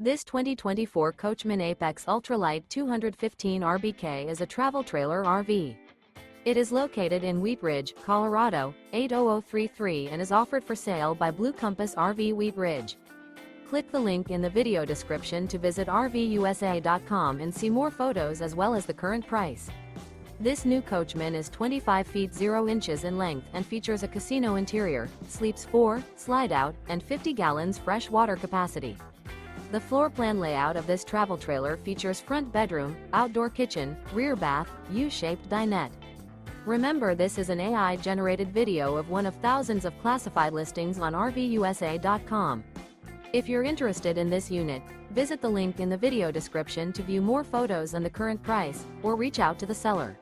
This 2024 Coachmen Apex Ultra-Lite 215 RBK is a travel trailer RV. It is located in Wheat Ridge, Colorado, 80033 and is offered for sale by Blue Compass RV Wheat Ridge. Click the link in the video description to visit RVUSA.com and see more photos as well as the current price. This new Coachmen is 25 feet 0 inches in length and features a casino interior, sleeps 4, slide-out, and 50 gallons fresh water capacity. The floor plan layout of this travel trailer features front bedroom, outdoor kitchen, rear bath, U-shaped dinette. Remember, this is an AI-generated video of one of thousands of classified listings on RVUSA.com. If you're interested in this unit, visit the link in the video description to view more photos and the current price, or reach out to the seller.